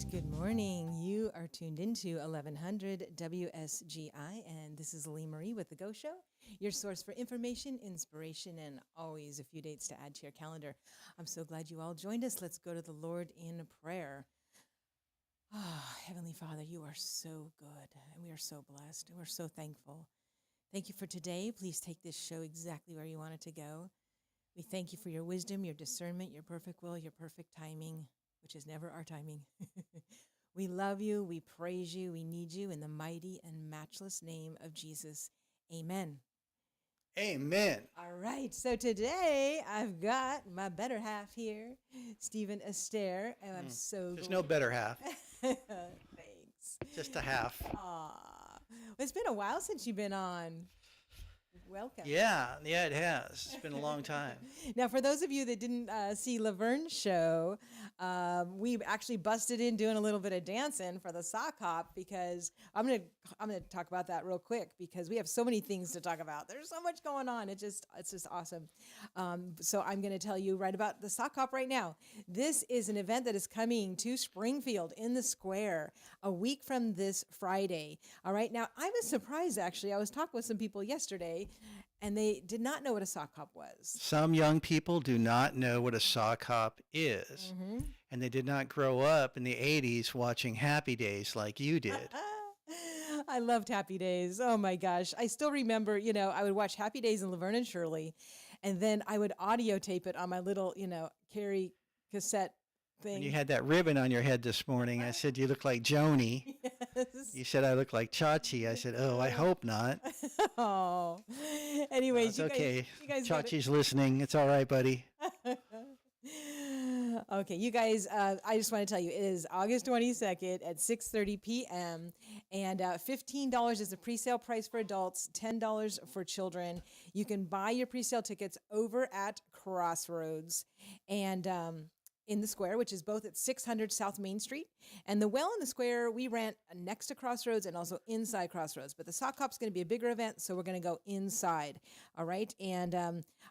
Good morning. You are tuned into 1100 WSGI, and this is Lee Marie with The Go Show, your source for information, inspiration, and always a few dates to add to your calendar. I'm so glad you all joined us. Let's go to the Lord in prayer. Heavenly Father, you are so good, and we are so blessed, and we're so thankful. Thank you for today. Please take this show exactly where you want it to go. We thank you for your wisdom, your discernment, your perfect will, your perfect timing, which is never our timing. We love you. We praise you. We need you in the mighty and matchless name of Jesus. Amen. Amen. All right. So today I've got my better half here, Stephen Astaire, and I'm so There's no better half. Thanks. Just a half. Well, it's been a while since you've been on. Welcome. Yeah, it has. It's been a long time. Now, for those of you that didn't see Laverne's show, we actually busted in doing a little bit of dancing for the sock hop because I'm gonna talk about that real quick because we have so many things to talk about. There's so much going on. It's just awesome. So I'm going to tell you right about the sock hop right now. This is an event that is coming to Springfield in the Square a week from this Friday. All right. Now, I was surprised actually. I was talking with some people yesterday, and they did not know what a sock hop was. Some young people do not know what a sock hop is, and they did not grow up in the 80s watching Happy Days like you did. I loved Happy Days. Oh my gosh. I still remember, I would watch Happy Days and Laverne and Shirley, and then I would audio tape it on my little, carry cassette thing. When you had that ribbon on your head this morning, I said you look like Joni. Yes. You said I look like Chachi. I said, oh, I hope not. Oh. Anyways, it's okay. You guys Chachi's listening. It's all right, buddy. Okay, you guys, I just want to tell you, it is August 22nd at 6:30 p.m. and $15 is the pre-sale price for adults, $10 for children. You can buy your pre-sale tickets over at Crossroads and in the Square, which is both at 600 South Main Street. And the Well in the Square, we rent next to Crossroads and also inside Crossroads. But the sock hop's going to be a bigger event, so we're going to go inside. All right. And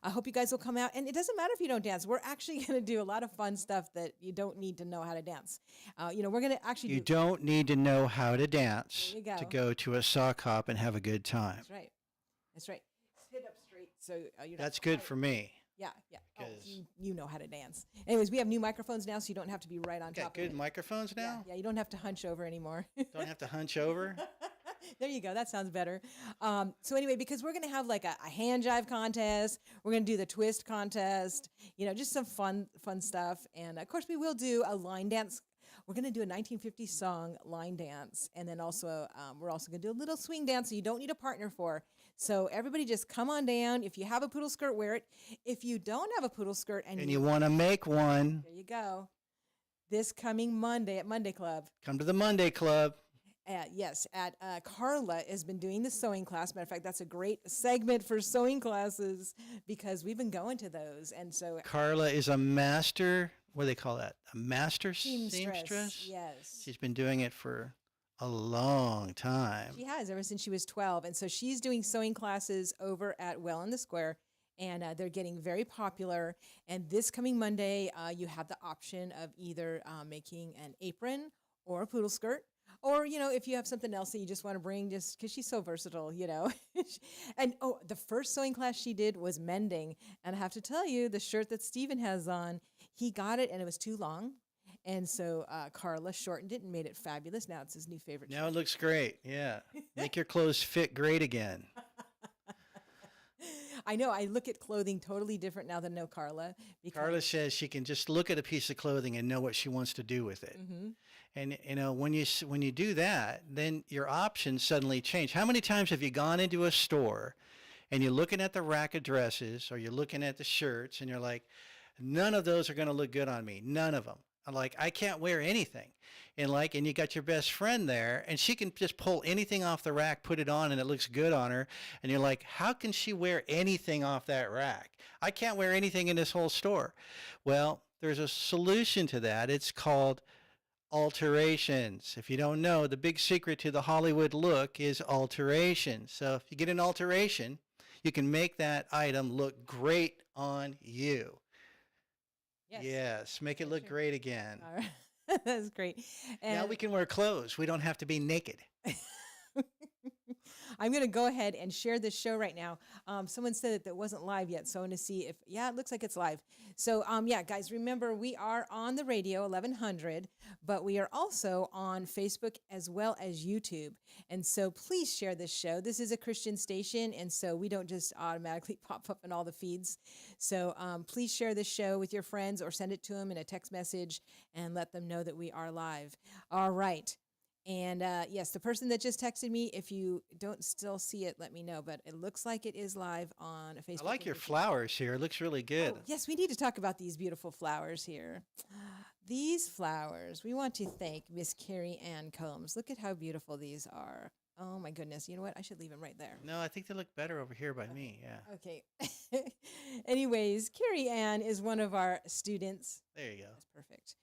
I hope you guys will come out. And it doesn't matter if you don't dance. We're actually going to do a lot of fun stuff that you don't need to know how to dance. We're going to actually You don't need to know how to dance go. to go to a sock hop and have a good time. That's right. That's right. Sit up straight. So that's good for me. Yeah. Oh, you know how to dance. Anyways, we have new microphones now, so you don't have to be right on top of it. Got good microphones now? Yeah, you don't have to hunch over anymore. Don't have to hunch over? There you go. That sounds better. So anyway, because we're going to have like a hand jive contest. We're going to do the twist contest, just some fun stuff. And of course, we will do a line dance. We're going to do a 1950s song line dance. And then also, we're also going to do a little swing dance so you don't need a partner for. So everybody just come on down. If you have a poodle skirt, wear it. If you don't have a poodle skirt and you want to make one, there you go. This coming Monday at Monday Club. Come to the Monday Club. Yes, Carla has been doing the sewing class. Matter of fact, that's a great segment for sewing classes because we've been going to those. And so Carla is a master, what do they call that? A master seamstress? Yes. She's been doing it for a long time. She has, ever since she was 12. And so she's doing sewing classes over at Well in the Square. And they're getting very popular. And this coming Monday, you have the option of either making an apron or a poodle skirt. Or, if you have something else that you just want to bring, just because she's so versatile, And, the first sewing class she did was mending. And I have to tell you, the shirt that Stephen has on, he got it and it was too long. And so Carla shortened it and made it fabulous. Now it's his new favorite shirt. Now it looks great. Yeah. Make your clothes fit great again. I know. I look at clothing totally different now than know Carla. Carla says she can just look at a piece of clothing and know what she wants to do with it. Mm-hmm. And when you do that, then your options suddenly change. How many times have you gone into a store and you're looking at the rack of dresses or you're looking at the shirts and you're like, none of those are going to look good on me. None of them. I'm like, I can't wear anything. And you got your best friend there and she can just pull anything off the rack, put it on, and it looks good on her. And you're like, how can she wear anything off that rack? I can't wear anything in this whole store. Well, there's a solution to that. It's called alterations. If you don't know, the big secret to the Hollywood look is alteration. So if you get an alteration, you can make that item look great on you. Yes, make it look great again. All right. That's great. Now And we can wear clothes. We don't have to be naked. I'm going to go ahead and share this show right now. Someone said that wasn't live yet, so I'm going to see if, yeah, it looks like it's live. So, yeah, guys, remember, we are on the radio, 1100, but we are also on Facebook as well as YouTube. And so please share this show. This is a Christian station, and so we don't just automatically pop up in all the feeds. So please share this show with your friends or send it to them in a text message and let them know that we are live. All right. And yes, the person that just texted me, if you don't still see it, let me know. But it looks like it is live on Facebook. I like your and YouTube. flowers here. It looks really good. Oh, yes, we need to talk about these beautiful flowers here. These flowers, we want to thank Miss Carrie Ann Combs. Look at how beautiful these are. Oh my goodness. You know what? I should leave them right there. No, I think they look better over here by me. Yeah. Okay. Anyways, Carrie Ann is one of our students. There you go. That's perfect.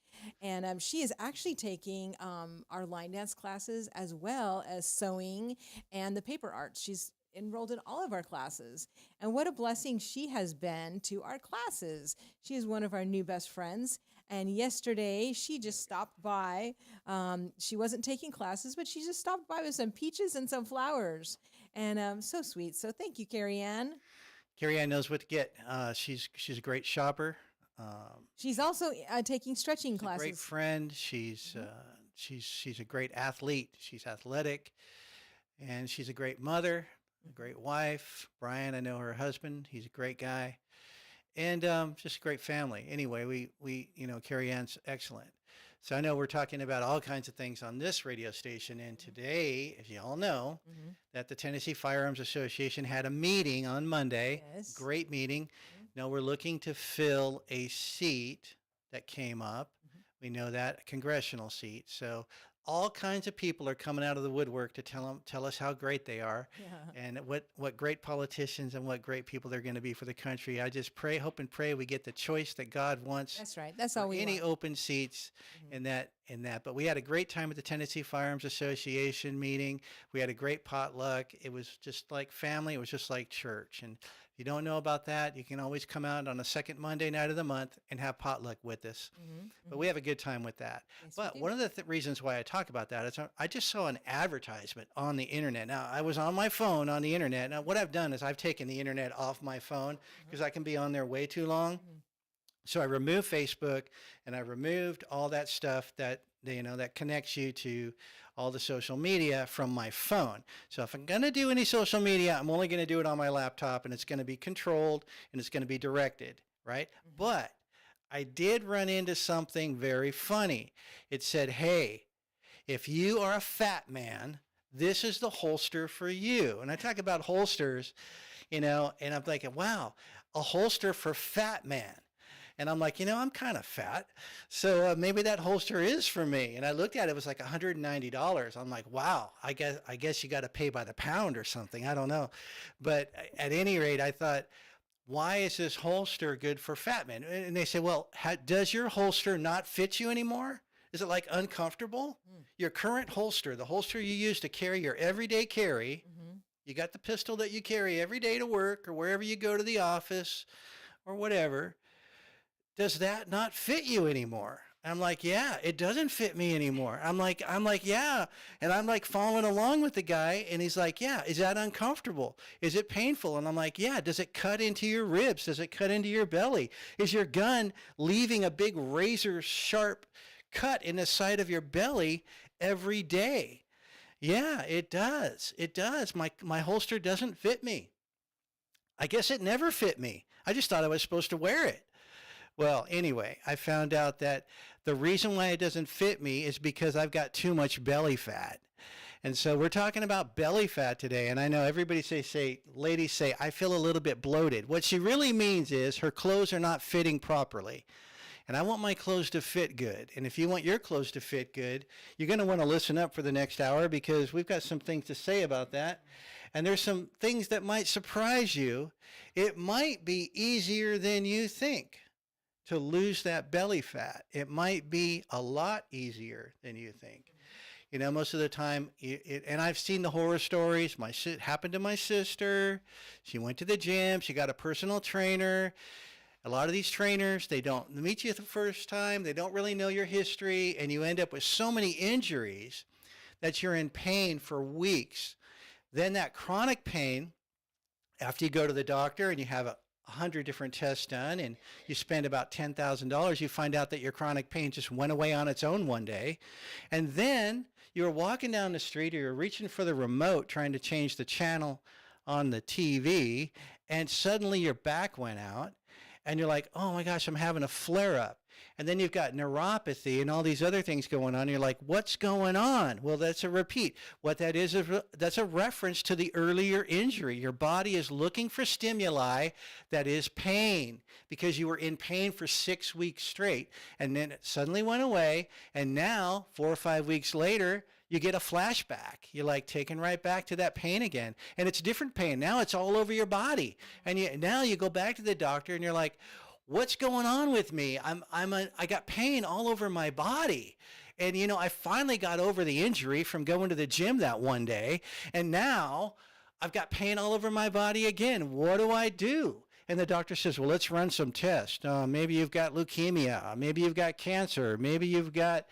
And she is actually taking our line dance classes as well as sewing and the paper arts. She's enrolled in all of our classes. And what a blessing she has been to our classes. She is one of our new best friends. And yesterday, she just stopped by. She wasn't taking classes, but she just stopped by with some peaches and some flowers. And so sweet. So thank you, Carrie Ann. Carrie Ann knows what to get. She's a great shopper. She's also taking stretching classes. Great friend. She's a great athlete. She's athletic, and she's a great mother, a great wife. Brian, I know her husband. He's a great guy, and just a great family. Anyway, we Carrie Ann's excellent. So I know we're talking about all kinds of things on this radio station, and today, as you all know, that the Tennessee Firearms Association had a meeting on Monday. Yes. Great meeting. Now we're looking to fill a seat that came up. We know that, a congressional seat. So all kinds of people are coming out of the woodwork to tell us how great they are, and what great politicians and what great people they're going to be for the country. I just hope and pray we get the choice that God wants. That's right. That's all we any want. open seats in that. But we had a great time at the Tennessee Firearms Association meeting. We had a great potluck. It was just like family. It was just like church. And if you don't know about that, you can always come out on the second Monday night of the month and have potluck with us. But we have a good time with that. Yes, we But do. one of the reasons why I talk about that is I just saw an advertisement on the internet. Now, I was on my phone on the internet. Now, what I've done is I've taken the internet off my phone because I can be on there way too long. So I removed Facebook and I removed all that stuff that that connects you to all the social media from my phone. So if I'm going to do any social media, I'm only going to do it on my laptop, and it's going to be controlled and it's going to be directed, right? But I did run into something very funny. It said, "Hey, if you are a fat man, this is the holster for you." And I talk about holsters, and I'm thinking, wow, a holster for fat man. And I'm like, I'm kind of fat, so maybe that holster is for me. And I looked at it, it was like $190. I'm like, wow, I guess you got to pay by the pound or something. I don't know. But at any rate, I thought, why is this holster good for fat men? And they said, well, does your holster not fit you anymore? Is it like uncomfortable? Your current holster, the holster you use to carry your everyday carry, you got the pistol that you carry every day to work or wherever you go to the office or whatever. Does that not fit you anymore? I'm like, yeah, it doesn't fit me anymore. I'm like, yeah. And I'm like following along with the guy, and he's like, yeah, is that uncomfortable? Is it painful? And I'm like, yeah, does it cut into your ribs? Does it cut into your belly? Is your gun leaving a big razor sharp cut in the side of your belly every day? Yeah, it does. It does. My holster doesn't fit me. I guess it never fit me. I just thought I was supposed to wear it. Well, anyway, I found out that the reason why it doesn't fit me is because I've got too much belly fat. And so we're talking about belly fat today. And I know everybody ladies say, I feel a little bit bloated. What she really means is her clothes are not fitting properly. And I want my clothes to fit good. And if you want your clothes to fit good, you're going to want to listen up for the next hour, because we've got some things to say about that. And there's some things that might surprise you. It might be easier than you think to lose that belly fat. It might be a lot easier than you think. Most of the time, and I've seen the horror stories. It happened to my sister. She went to the gym. She got a personal trainer. A lot of these trainers, they don't meet you the first time. They don't really know your history, and you end up with so many injuries that you're in pain for weeks. Then that chronic pain, after you go to the doctor and you have 100 different tests done and you spend about $10,000, you find out that your chronic pain just went away on its own one day. And then you're walking down the street or you're reaching for the remote trying to change the channel on the TV, and suddenly your back went out and you're like, oh my gosh, I'm having a flare up. And then you've got neuropathy and all these other things going on. You're like, what's going on? Well, that's a repeat. What that is that's a reference to the earlier injury. Your body is looking for stimuli that is pain, because you were in pain for 6 weeks straight. And then it suddenly went away. And now, 4 or 5 weeks later, you get a flashback. You're like taken right back to that pain again. And it's different pain. Now it's all over your body. And now you go back to the doctor and you're like, what's going on with me? I got pain all over my body. And, I finally got over the injury from going to the gym that one day. And now I've got pain all over my body again. What do I do? And the doctor says, well, let's run some tests. Maybe you've got leukemia. Maybe you've got cancer. Maybe you've got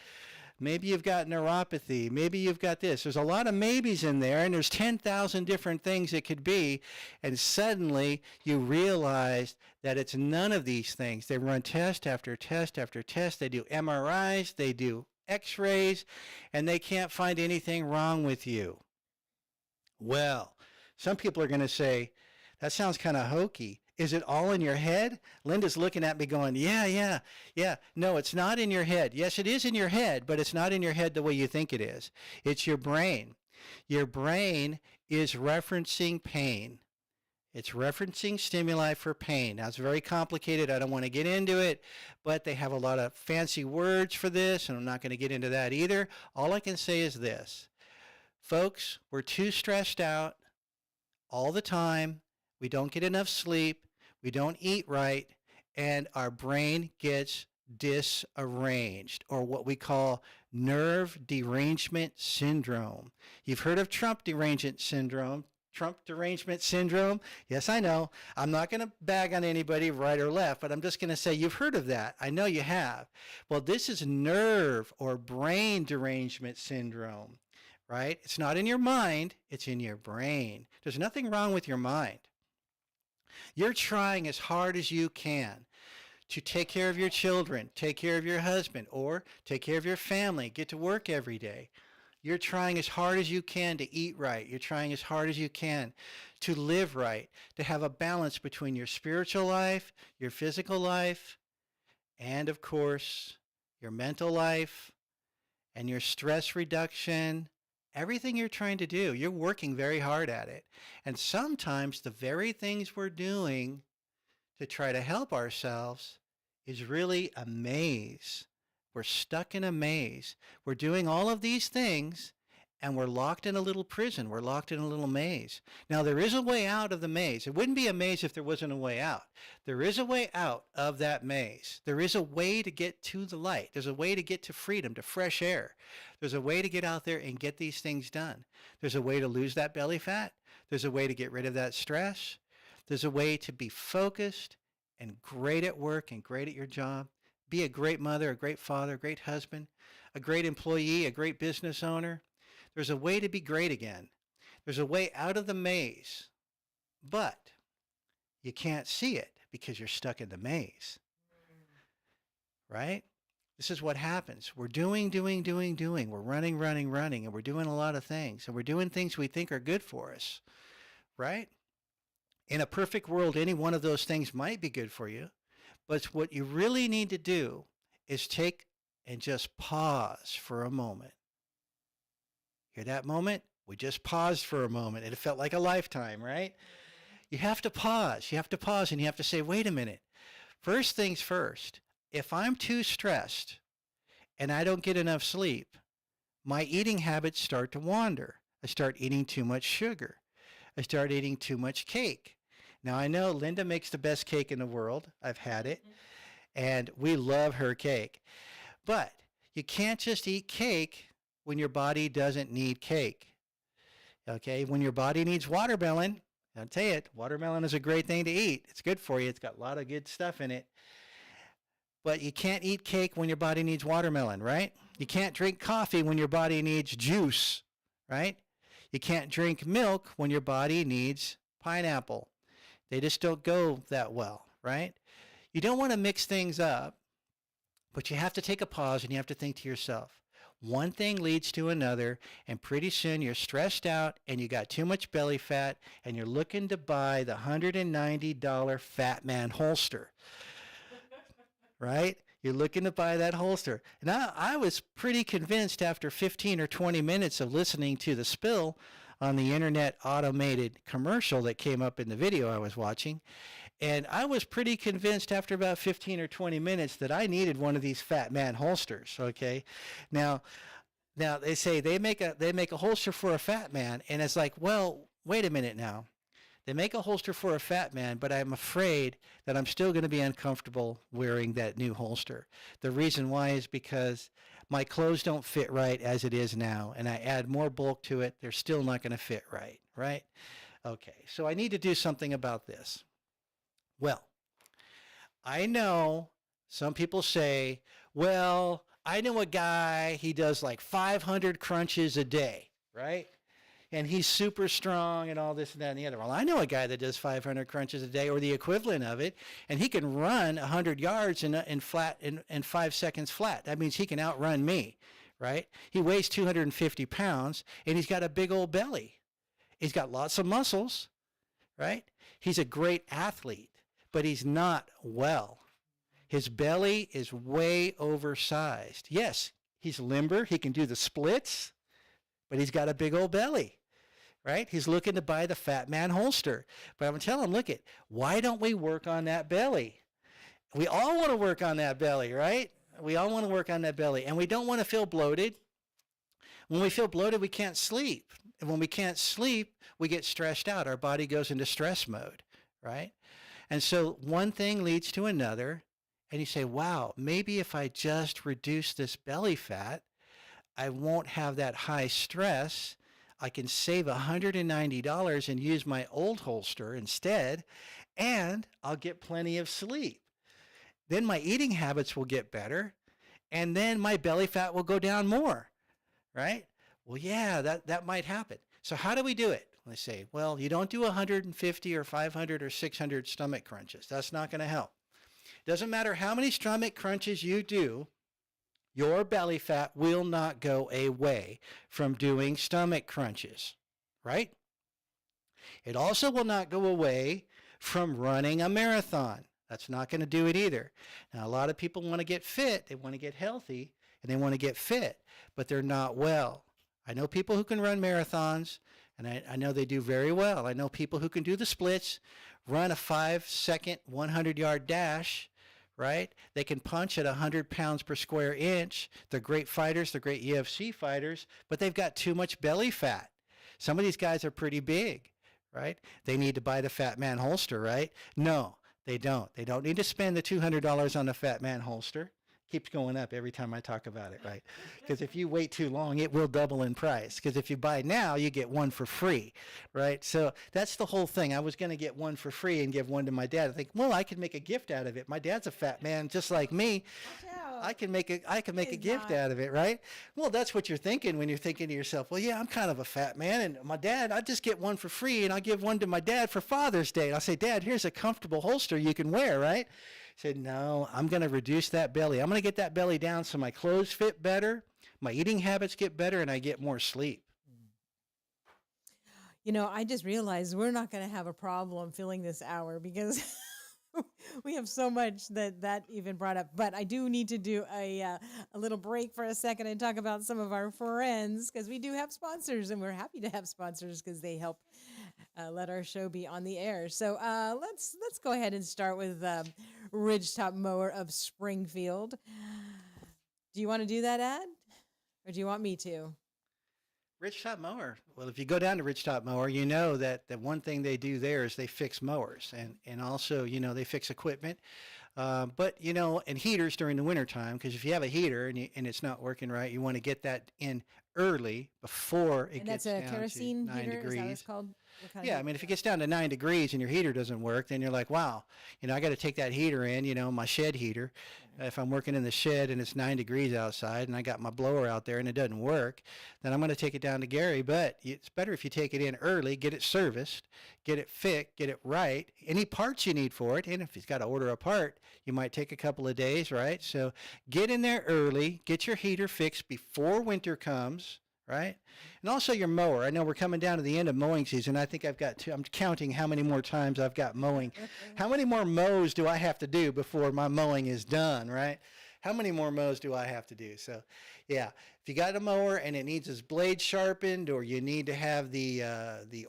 neuropathy. Maybe you've got this. There's a lot of maybes in there, and there's 10,000 different things it could be. And suddenly you realize that it's none of these things. They run test after test after test. They do MRIs, they do x-rays, and they can't find anything wrong with you. Well, some people are going to say, that sounds kind of hokey. Is it all in your head? Linda's looking at me going, yeah. No, it's not in your head. Yes, it is in your head, but it's not in your head the way you think it is. It's your brain. Your brain is referencing pain. It's referencing stimuli for pain. Now, it's very complicated. I don't want to get into it, but they have a lot of fancy words for this, and I'm not going to get into that either. All I can say is this. Folks, we're too stressed out all the time. We don't get enough sleep, we don't eat right, and our brain gets disarranged, or what we call nerve derangement syndrome. You've heard of Trump derangement syndrome. Yes, I know. I'm not going to bag on anybody right or left, but I'm just going to say you've heard of that. I know you have. Well, this is nerve or brain derangement syndrome, right? It's not in your mind, it's in your brain. There's nothing wrong with your mind. You're trying as hard as you can to take care of your children, take care of your husband, or take care of your family, get to work every day. You're trying as hard as you can to eat right. You're trying as hard as you can to live right, to have a balance between your spiritual life, your physical life, and of course, your mental life and your stress reduction. Everything you're trying to do, you're working very hard at it. And sometimes the very things we're doing to try to help ourselves is really a maze. We're stuck in a maze. We're doing all of these things, and we're locked in a little prison. We're locked in a little maze. Now, there is a way out of the maze. It wouldn't be a maze if there wasn't a way out. There is a way out of that maze. There is a way to get to the light. There's a way to get to freedom, to fresh air. There's a way to get out there and get these things done. There's a way to lose that belly fat. There's a way to get rid of that stress. There's a way to be focused and great at work and great at your job. Be a great mother, a great father, a great husband, a great employee, a great business owner. There's a way to be great again. There's a way out of the maze, but you can't see it because you're stuck in the maze, right? This is what happens. We're doing. We're running, and we're doing a lot of things, and we're doing things we think are good for us, right? In a perfect world, any one of those things might be good for you, but what you really need to do is take and just pause for a moment. Hear that moment? We just paused for a moment. It felt like a lifetime, right? You have to pause. You have to pause, and you have to say, wait a minute. First things first, if I'm too stressed and I don't get enough sleep, my eating habits start to wander. I start eating too much sugar. I start eating too much cake. Now, I know Linda makes the best cake in the world. I've had it, and we love her cake. But you can't just eat cake when your body doesn't need cake. Okay? When your body needs watermelon, I'll tell you, watermelon is a great thing to eat. It's good for you. It's got a lot of good stuff in it. But you can't eat cake when your body needs watermelon, right? You can't drink coffee when your body needs juice, right? You can't drink milk when your body needs pineapple. They just don't go that well, right? You don't want to mix things up, but you have to take a pause and you have to think to yourself, one thing leads to another, and pretty soon you're stressed out and you got too much belly fat and you're looking to buy the $190 Fat Man holster, right? You're looking to buy that holster. And I was pretty convinced after 15 or 20 minutes of listening to the spill on the internet automated commercial that came up in the video I was watching. And I was pretty convinced after about 15 or 20 minutes that I needed one of these Fat Man holsters, okay? Now they say they make a holster for a fat man, and it's like, well, wait a minute now. They make a holster for a fat man, but I'm afraid that I'm still going to be uncomfortable wearing that new holster. The reason why is because my clothes don't fit right as it is now, and I add more bulk to it, they're still not going to fit right, right? Okay, so I need to do something about this. Well, I know some people say, well, I know a guy, he does like 500 crunches a day, right? And he's super strong and all this and that and the other. Well, I know a guy that does 500 crunches a day or the equivalent of it, and he can run 100 yards in 5 seconds flat. That means he can outrun me, right? He weighs 250 pounds, and he's got a big old belly. He's got lots of muscles, right? He's a great athlete, but he's not well. His belly is way oversized. Yes, he's limber. He can do the splits, but he's got a big old belly. Right? He's looking to buy the Fat Man holster. But I'm telling him, look it, why don't we work on that belly? We all want to work on that belly, right? We all want to work on that belly. And we don't want to feel bloated. When we feel bloated, we can't sleep. And when we can't sleep, we get stressed out. Our body goes into stress mode, right? And so one thing leads to another. And you say, wow, maybe if I just reduce this belly fat, I won't have that high stress. I can save $190 and use my old holster instead, and I'll get plenty of sleep. Then my eating habits will get better, and then my belly fat will go down more, right? Well, yeah, that might happen. So how do we do it? They say, well, you don't do 150 or 500 or 600 stomach crunches. That's not going to help. Doesn't matter how many stomach crunches you do, your belly fat will not go away from doing stomach crunches, right? It also will not go away from running a marathon. That's not going to do it either. Now, a lot of people want to get fit. They want to get healthy, and they want to get fit, but they're not well. I know people who can run marathons, and I know they do very well. I know people who can do the splits, run a 5-second 100-yard dash, right? They can punch at 100 pounds per square inch. They're great fighters. They're great UFC fighters, but they've got too much belly fat. Some of these guys are pretty big, right? They need to buy the Fat Man holster, right? No, they don't. They don't need to spend the $200 on the Fat Man holster. Keeps going up every time I talk about it, right? Because if you wait too long, it will double in price. Because if you buy now, you get one for free, right? So that's the whole thing. I was going to get one for free and give one to my dad. I think, well, I could make a gift out of it. My dad's a fat man just like me. I can make a gift out of it, right? Well, that's what you're thinking when you're thinking to yourself, well, yeah, I'm kind of a fat man, and my dad, I just get one for free, and I'll give one to my dad for Father's Day. And I'll say, Dad, here's a comfortable holster you can wear, right? Said, no, I'm going to reduce that belly. I'm going to get that belly down so my clothes fit better, my eating habits get better, and I get more sleep. You know, I just realized we're not going to have a problem filling this hour because we have so much that even brought up. But I do need to do a little break for a second and talk about some of our friends, because we do have sponsors, and we're happy to have sponsors because they help let our show be on the air. So let's go ahead and start with Ridgetop Mower of Springfield. Do you want to do that ad, or do you want me to? Ridgetop Mower. Well, if you go down to Ridgetop Mower, you know that the one thing they do there is they fix mowers, and also, you know, they fix equipment. But, you know, and heaters during the wintertime, because if you have a heater and it's not working right, you want to get that in early before it gets down to 9 heater, degrees. is that what it's called? What kind of Yeah, I heat mean, do if you it gets down to 9 degrees and your heater doesn't work, then you're like, wow, I got to take that heater in, my shed heater. If I'm working in the shed and it's 9 degrees outside and I got my blower out there and it doesn't work, then I'm going to take it down to Gary. But it's better if you take it in early, get it serviced, get it fixed, get it right. Any parts you need for it, and if he's got to order a part, you might take a couple of days, right? So get in there early, get your heater fixed before winter comes. Right? And also your mower. I know we're coming down to the end of mowing season. I think I've got two. I'm counting how many more times I've got mowing. How many more mows do I have to do before my mowing is done, right? How many more mows do I have to do? So, yeah, if you got a mower and it needs its blade sharpened, or you need to have the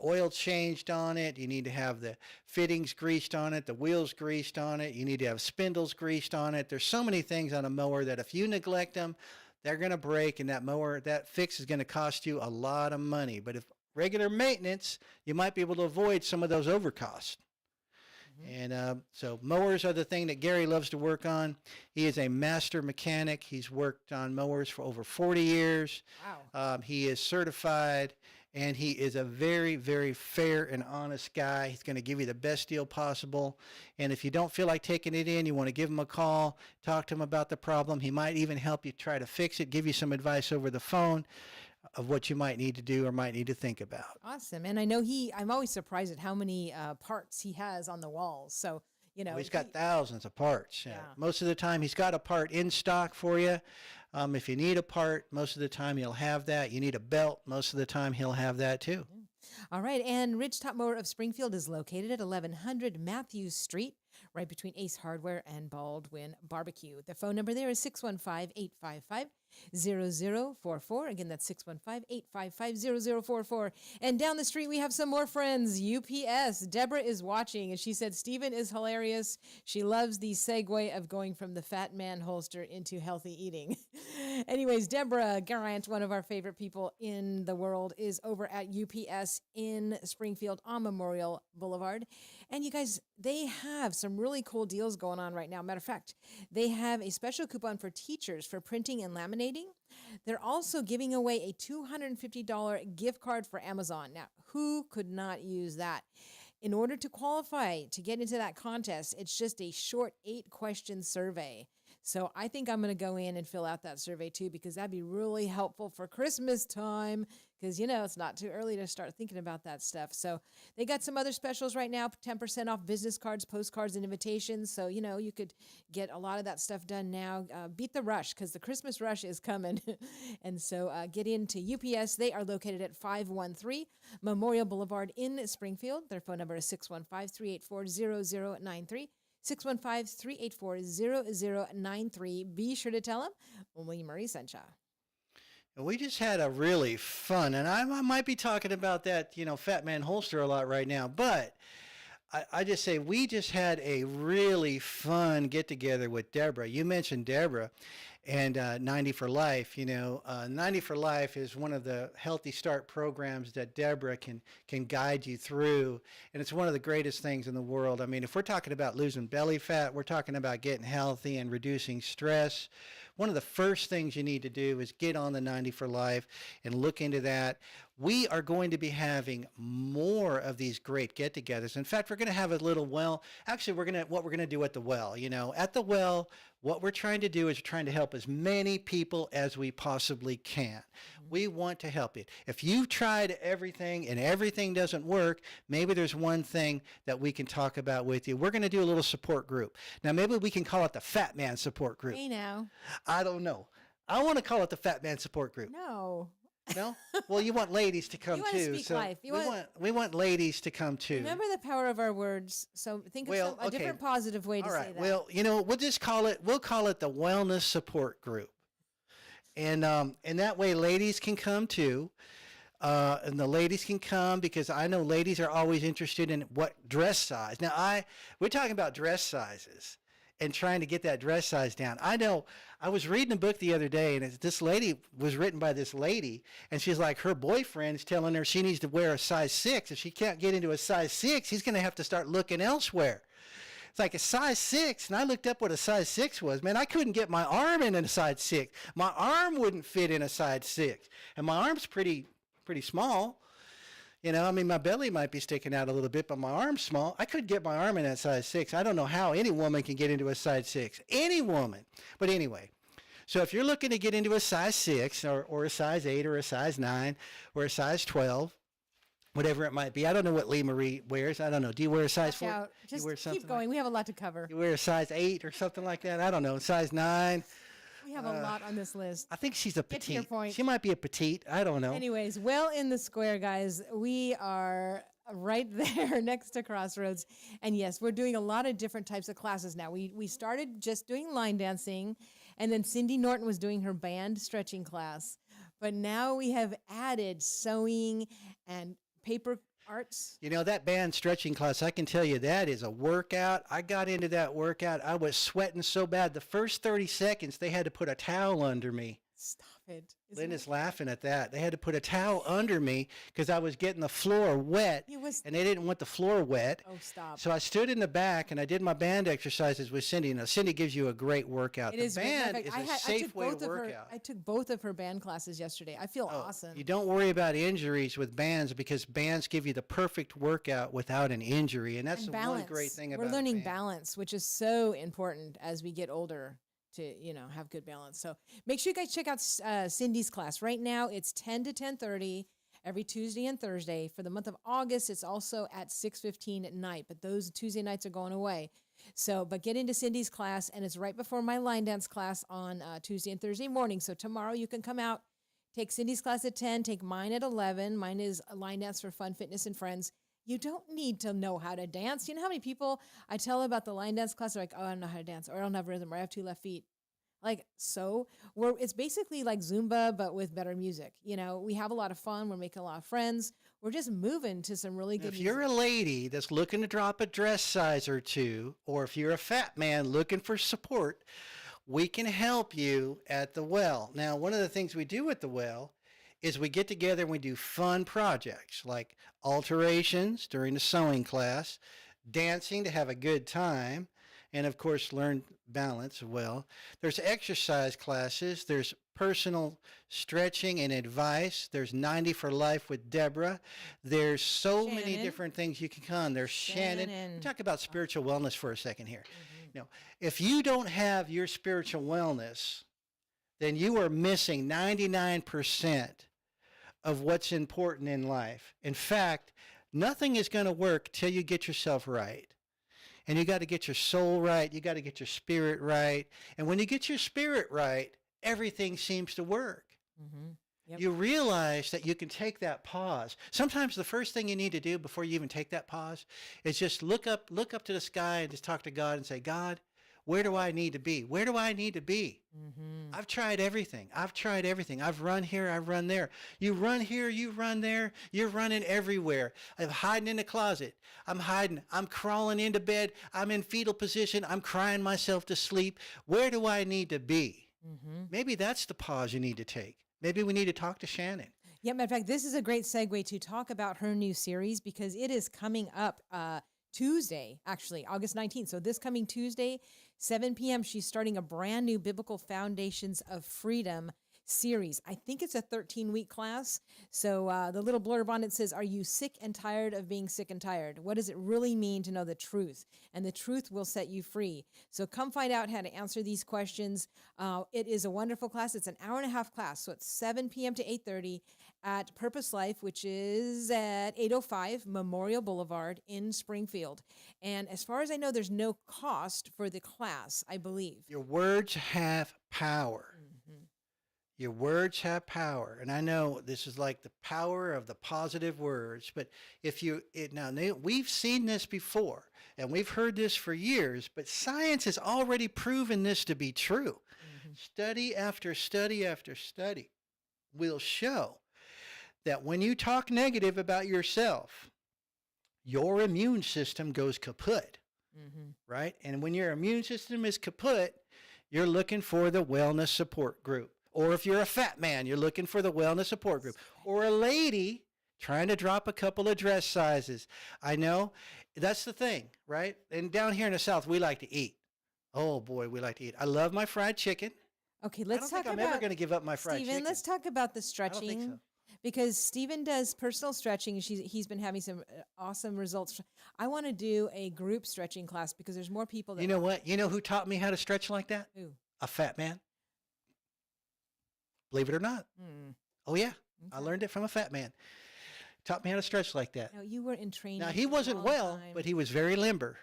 oil changed on it, you need to have the fittings greased on it, the wheels greased on it, you need to have spindles greased on it. There's so many things on a mower that if you neglect them, they're going to break, and that fix is going to cost you a lot of money. But if regular maintenance, you might be able to avoid some of those overcosts. And so mowers are the thing that Gary loves to work on. He is a master mechanic. He's worked on mowers for over 40 years. Wow. He is certified, and he is a very, very fair and honest guy. He's going to give you the best deal possible. And if you don't feel like taking it in, you want to give him a call, talk to him about the problem. He might even help you try to fix it, give you some advice over the phone of what you might need to do or might need to think about. Awesome. And I know I'm always surprised at how many parts he has on the walls. So, He's got thousands of parts. Yeah. Most of the time, he's got a part in stock for you. If you need a part, most of the time he'll have that. You need a belt, most of the time he'll have that too. All right. And Ridgetop Mower of Springfield is located at 1100 Matthews Street, right between Ace Hardware and Baldwin Barbecue. The phone number there is 615-855-0044. Again, that's 615-855-0044. And down the street, we have some more friends. UPS. Deborah is watching, and she said, Stephen is hilarious. She loves the segue of going from the fat man holster into healthy eating. Anyways, Deborah Garant, one of our favorite people in the world, is over at UPS in Springfield on Memorial Boulevard. And you guys, they have some really cool deals going on right now. Matter of fact, they have a special coupon for teachers for printing and laminating. They're also giving away a $250 gift card for Amazon. Now, who could not use that? In order to qualify to get into that contest, it's just a short 8-question survey. So I think I'm going to go in and fill out that survey too, because that'd be really helpful for Christmas time, because, it's not too early to start thinking about that stuff. So they got some other specials right now, 10% off business cards, postcards, and invitations. So, you could get a lot of that stuff done now. Beat the rush, because the Christmas rush is coming. And so get into UPS. They are located at 513 Memorial Boulevard in Springfield. Their phone number is 615-384-0093. 615-384-0093. Be sure to tell them William Murray sent you. We just had a really fun, and I might be talking about that, Fat Man Holster a lot right now, but I just say we just had a really fun get-together with Deborah. You mentioned Deborah and 90 for Life. 90 for Life is one of the Healthy Start programs that Deborah can guide you through, and it's one of the greatest things in the world. I mean, if we're talking about losing belly fat, we're talking about getting healthy and reducing stress. One of the first things you need to do is get on the 90 for Life and look into that. We are going to be having more of these great get-togethers. In fact, we're going to have a little what we're going to do at the well. At the well, what we're trying to do is trying to help as many people as we possibly can. We want to help you. If you've tried everything and everything doesn't work, maybe there's one thing that we can talk about with you. We're going to do a little support group. Now, maybe we can call it the Fat Man Support Group. Hey, now. I don't know. I want to call it the Fat Man Support Group. No. No? Well, you want ladies to come You want to too. speak So life. we want ladies to come too. Remember the power of our words. So think of a different positive way to say that. Well, we'll just call it the Wellness Support Group. And that way ladies can come too. And the ladies can come, because I know ladies are always interested in what dress size. Now we're talking about dress sizes and trying to get that dress size down. I know I was reading a book the other day, and this lady was written by this lady, and she's like, her boyfriend's telling her she needs to wear a size 6. If she can't get into a size 6, he's going to have to start looking elsewhere. It's like a size 6, and I looked up what a size 6 was. Man, I couldn't get my arm in a size 6. My arm wouldn't fit in a size 6, and my arm's pretty small. You know, I mean, my belly might be sticking out a little bit, but my arm's small. I could get my arm in that size 6. I don't know how any woman can get into a size 6. Any woman. But anyway, so if you're looking to get into a size 6 or a size 8 or a size 9 or a size 12, whatever it might be. I don't know what Lee Marie wears. I don't know. Do you wear a size 4? Out. You Just wear something keep going. We have a lot to cover. You wear a size 8 or something like that? I don't know. Size 9. We have a lot on this list. I think she's a Get to your petite. point. She might be a petite. I don't know. Anyways, well in the square, guys. We are right there next to Crossroads. And yes, we're doing a lot of different types of classes now. We started just doing line dancing, and then Cindy Norton was doing her band stretching class. But now we have added sewing and paper arts. You know, that band stretching class, I can tell you that is a workout. I got into that workout. I was sweating so bad. The first 30 seconds, they had to put a towel under me. Stop it. Isn't Linda's laughing at that. They had to put a towel under me because I was getting the floor wet, It was- and they didn't want the floor wet. Oh, stop. So I stood in the back, and I did my band exercises with Cindy. Now, Cindy gives you a great workout. It The is great. Matter band of is fact, a I safe took way both to of work her. out. I took both of her band classes yesterday. I feel awesome. You don't worry about injuries with bands because bands give you the perfect workout without an injury, and that's And the balance. one great thing about We're a learning band. balance, which is so important as we get older to, have good balance. So make sure you guys check out Cindy's class. Right now, it's 10 to 10:30 every Tuesday and Thursday. For the month of August, it's also at 6:15 at night, but those Tuesday nights are going away. So, but get into Cindy's class, and it's right before my line dance class on Tuesday and Thursday morning. So tomorrow you can come out, take Cindy's class at 10, take mine at 11. Mine is a line dance for fun, fitness, and friends. You don't need to know how to dance. You know how many people I tell about the line dance class, they're like, oh, I don't know how to dance, or I don't have rhythm, or I have 2 left feet. Like, so it's basically like Zumba, but with better music. We have a lot of fun. We're making a lot of friends. We're just moving to some really good If music. you're a lady that's looking to drop a dress size or 2, or if you're a fat man looking for support, we can help you at the Well. Now, one of the things we do at the Well is we get together and we do fun projects like alterations during the sewing class, dancing to have a good time, and of course learn balance well. There's exercise classes, there's personal stretching and advice, there's 90 for Life with Deborah. There's so many Shannon. different things you can come. There's Shannon. Shannon. Talk about spiritual wellness for a second here. If you don't have your spiritual wellness, then you are missing 99% of what's important in life. In fact, nothing is going to work till you get yourself right. And you got to get your soul right. You got to get your spirit right. And when you get your spirit right, everything seems to work. Yep. You realize that you can take that pause. Sometimes the first thing you need to do before you even take that pause is just look up to the sky and just talk to God and say, God, where do I need to be? Where do I need to be? I've tried everything. I've run here. I've run there. You run here. You run there. You're running everywhere. I'm hiding in the closet. I'm hiding. I'm crawling into bed. I'm in fetal position. I'm crying myself to sleep. Where do I need to be? Maybe that's the pause you need to take. Maybe we need to talk to Shannon. Yeah, matter of fact, this is a great segue to talk about her new series because it is coming up Tuesday, actually, August 19th. So this coming Tuesday, 7 p.m., she's starting a brand new Biblical Foundations of Freedom series. I think it's a 13-week class. So the little blurb on it says, are you sick and tired of being sick and tired? What does it really mean to know the truth? And the truth will set you free. So come find out how to answer these questions. It is a wonderful class. It's an hour-and-a-half class. So it's 7 p.m. to 8:30 at Purpose Life, which is at 805 Memorial Boulevard in Springfield. And as far as I know, there's no cost for the class, I believe. Your words have power. Your words have power. And I know this is like the power of the positive words, but we've seen this before and we've heard this for years, but science has already proven this to be true. Study after study after study will show that when you talk negative about yourself, your immune system goes kaput, right? And when your immune system is kaput, you're looking for the wellness support group. Or if you're a fat man, you're looking for the wellness support group. Or a lady trying to drop a couple of dress sizes. I know that's the thing, right? And down here in the South, we like to eat. Oh boy, we like to eat. I love my fried chicken. Okay, let's I don't talk think about I'm ever going to give up my fried Stephen, chicken. let's talk about the I don't stretching think so. because Stephen does personal stretching. He's been having some awesome results. I want to do a group stretching class because there's more people that. You know what? You know who taught me how to stretch like that? Ooh. A fat man. Believe it or not. Oh yeah, I learned it from a fat man. Taught me how to stretch like that. Now you were in training. Now he for a wasn't long well, time. but he was very limber.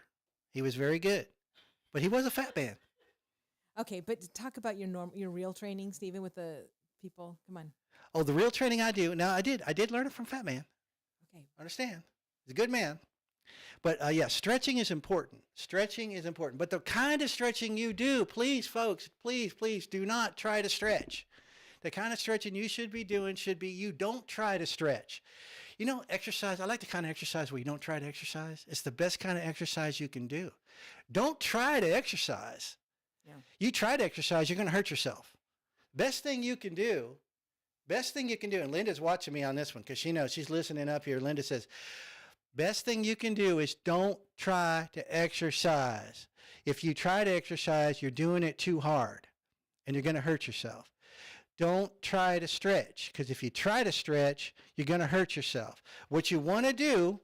He was very good, but he was a fat man. Okay, but talk about your real training, Stephen, with the people. Come on. Oh, the real training I do. Now I did learn it from Fat Man. Okay. Understand? He's a good man. But yeah, stretching is important. Stretching is important. But the kind of stretching you do, please, folks, please do not try to stretch. The kind of stretching you should be doing should be you don't try to stretch. You know, exercise, I like the kind of exercise where you don't try to exercise. It's the best kind of exercise you can do. Don't try to exercise. Yeah. You try to exercise, you're going to hurt yourself. Best thing you can do, and Linda's watching me on this one because she knows she's listening up here. Linda says, best thing you can do is don't try to exercise. If you try to exercise, you're doing it too hard and you're going to hurt yourself. Don't try to stretch because if you try to stretch, you're going to hurt yourself. What you want to do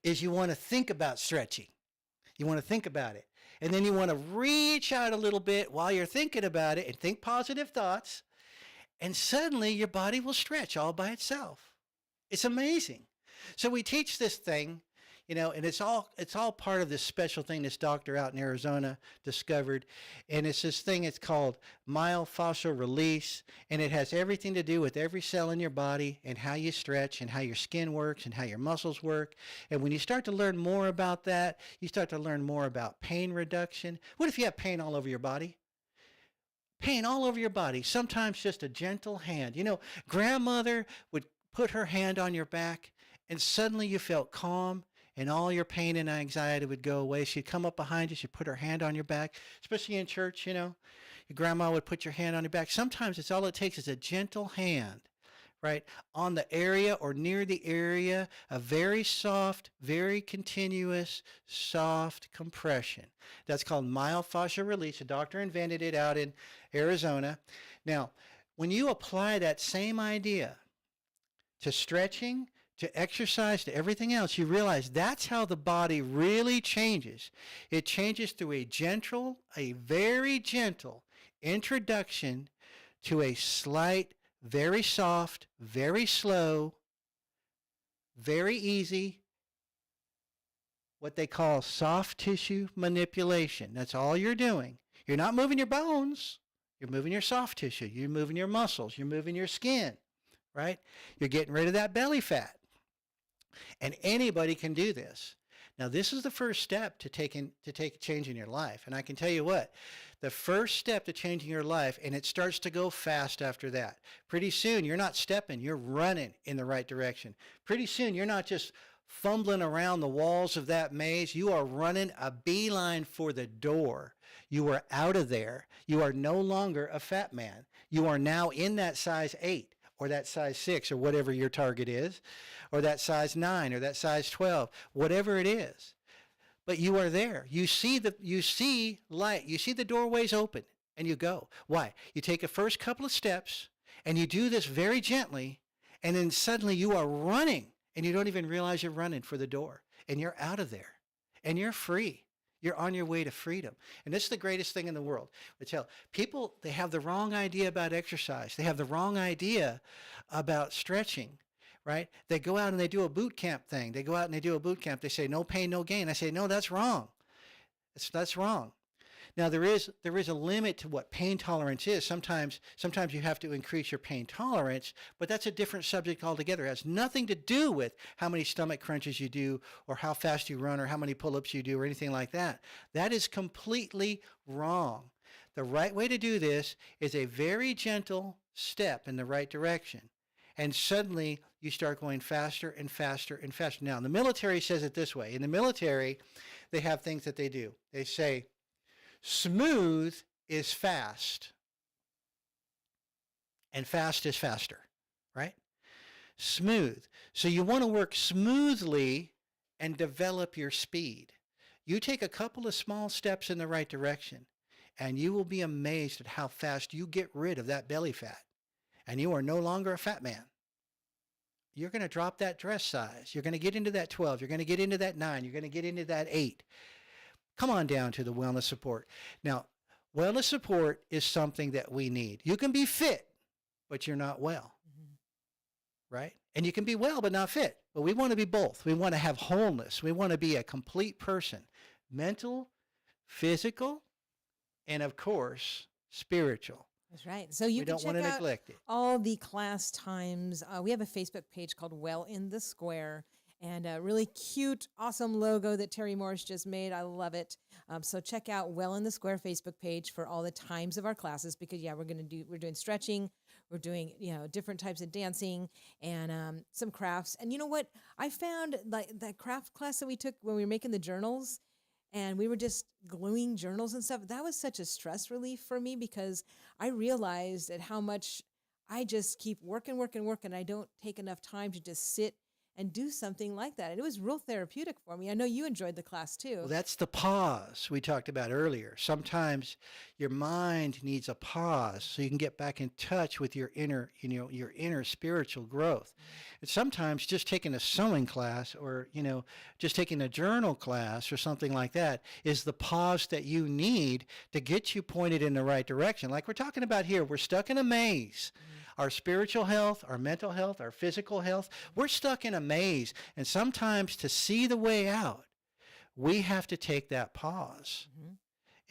is you want to think about stretching. You want to think about it. And then you want to reach out a little bit while you're thinking about it and think positive thoughts. And suddenly your body will stretch all by itself. It's amazing. So we teach this thing, you know, and it's all part of this special thing this doctor out in Arizona discovered. And it's this thing, it's called myofascial release. And it has everything to do with every cell in your body and how you stretch and how your skin works and how your muscles work. And when you start to learn more about that, you start to learn more about pain reduction. What if you have pain all over your body? Pain all over your body, sometimes just a gentle hand. You know, grandmother would put her hand on your back and suddenly you felt calm and all your pain and anxiety would go away. She'd come up behind you, she'd put her hand on your back, especially in church, you know. Your grandma would put your hand on your back. Sometimes it's all it takes is a gentle hand, right, on the area or near the area, a very soft, very continuous, soft compression. That's called myofascial release. A doctor invented it out in Arizona. Now, when you apply that same idea to stretching, to exercise, to everything else, you realize that's how the body really changes. It changes through a very gentle introduction to a slight, very soft, very slow, very easy, what they call soft tissue manipulation. That's all you're doing. You're not moving your bones. You're moving your soft tissue. You're moving your muscles. You're moving your skin, right? You're getting rid of that belly fat. And anybody can do this. Now, this is the first step to take change in your life. And I can tell you what, the first step to changing your life, and it starts to go fast after that. Pretty soon, you're not stepping, you're running in the right direction. Pretty soon, you're not just fumbling around the walls of that maze. You are running a beeline for the door. You are out of there. You are no longer a fat man. You are now in that size 8 or that size 6 or whatever your target is, or that size 9 or that size 12, whatever it is. But you are there. You see light. You see the doorways open and you go. Why? You take the first couple of steps and you do this very gently, and then suddenly you are running and you don't even realize you're running for the door, and you're out of there and you're free. You're on your way to freedom. And this is the greatest thing in the world. I tell people, they have the wrong idea about exercise. They have the wrong idea about stretching, right? They go out and they do a boot camp thing. They go out and they do a boot camp. They say, no pain, no gain. I say, no, that's wrong. That's wrong. Now, there is a limit to what pain tolerance is. Sometimes you have to increase your pain tolerance, but that's a different subject altogether. It has nothing to do with how many stomach crunches you do or how fast you run or how many pull-ups you do or anything like that. That is completely wrong. The right way to do this is a very gentle step in the right direction. And suddenly you start going faster and faster and faster. Now, the military says it this way. In the military, they have things that they do. They say, smooth is fast, and fast is faster, right? Smooth. So you want to work smoothly and develop your speed. You take a couple of small steps in the right direction, and you will be amazed at how fast you get rid of that belly fat, and you are no longer a fat man. you're going to drop that dress size. You're going to get into that 12. You're going to get into that 9. You're going to get into that 8. Come on down to the wellness support. Now, wellness support is something that we need. You can be fit, but you're not well, right? And you can be well, but not fit. But we want to be both. We want to have wholeness. We want to be a complete person, mental, physical, and of course, spiritual. That's right. So you We can don't want check to out neglect it. all the class times. We have a Facebook page called Well in the Square, and a really cute, awesome logo that Terry Morris just made. I love it. So check out Well in the Square Facebook page for all the times of our classes, because we're doing stretching, we're doing different types of dancing, and some crafts. And you know what? I found like that craft class that we took when we were making the journals, and we were just gluing journals and stuff. That was such a stress relief for me, because I realized at how much I just keep working. I don't take enough time to just sit and do something like that. And it was real therapeutic for me. I know you enjoyed the class too. Well, that's the pause we talked about earlier. Sometimes your mind needs a pause so you can get back in touch with your inner, your inner spiritual growth. And sometimes just taking a sewing class, or, just taking a journal class or something like that is the pause that you need to get you pointed in the right direction. Like we're talking about here, we're stuck in a maze. Our spiritual health, our mental health, our physical health, we're stuck in a maze. And sometimes to see the way out, we have to take that pause.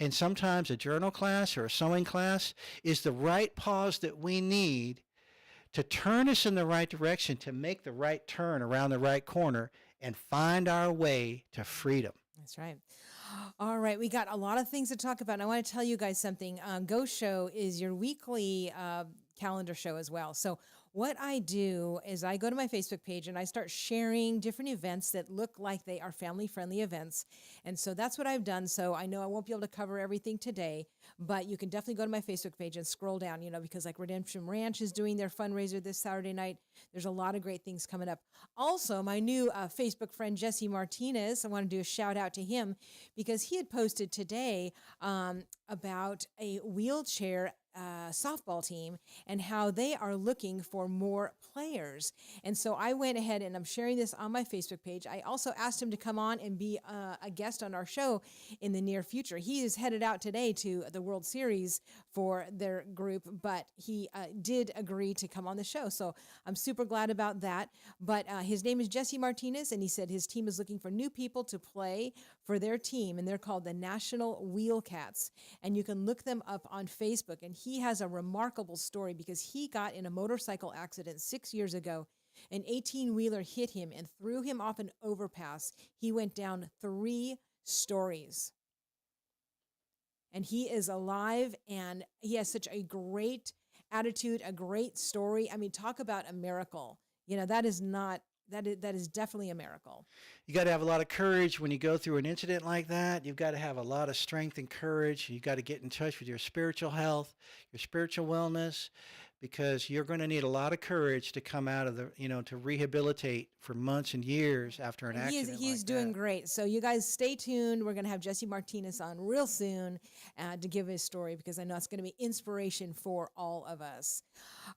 And sometimes a journal class or a sewing class is the right pause that we need to turn us in the right direction, to make the right turn around the right corner and find our way to freedom. That's right. All right, we got a lot of things to talk about. And I want to tell you guys something. Go Show is your weekly calendar show as well. So what I do is I go to my Facebook page and I start sharing different events that look like they are family-friendly events. And so that's what I've done. So I know I won't be able to cover everything today, but you can definitely go to my Facebook page and scroll down, because like Redemption Ranch is doing their fundraiser this Saturday night. There's a lot of great things coming up. Also, my new Facebook friend, Jesse Martinez, I want to do a shout out to him, because he had posted today about a wheelchair softball team and how they are looking for more players. And so I went ahead and I'm sharing this on my Facebook page. I also asked him to come on and be a guest on our show in the near future. He is headed out today to the World Series for their group, but he did agree to come on the show. So I'm super glad about that. But his name is Jesse Martinez, and he said his team is looking for new people to play for their team, and they're called the National Wheelcats. And you can look them up on Facebook. And he has a remarkable story, because he got in a motorcycle accident 6 years ago. An 18-wheeler hit him and threw him off an overpass. He went down 3 stories. And he is alive, and he has such a great attitude, a great story. I mean, talk about a miracle. That is definitely a miracle. You got to have a lot of courage when you go through an incident like that. You've got to have a lot of strength and courage. You've got to get in touch with your spiritual health, your spiritual wellness, because you're going to need a lot of courage to come out of to rehabilitate for months and years after an accident. He's doing great. So you guys stay tuned. We're going to have Jesse Martinez on real soon to give his story, because I know it's going to be inspiration for all of us.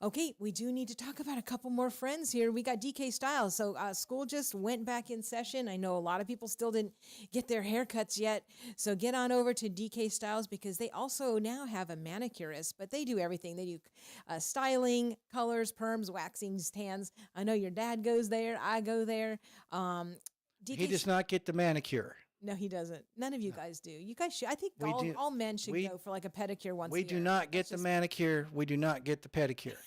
Okay, we do need to talk about a couple more friends here. We got DK Styles. So school just went back in session. I know a lot of people still didn't get their haircuts yet. So get on over to DK Styles, because they also now have a manicurist, but they do everything. They do styling, colors, perms, waxings, tans. I know your dad goes there. I go there. He does not get the manicure. No, he doesn't. None of you guys do. You guys should. I think We do. all men should go for like a pedicure once a We year. do not get the manicure. We do not get the pedicure.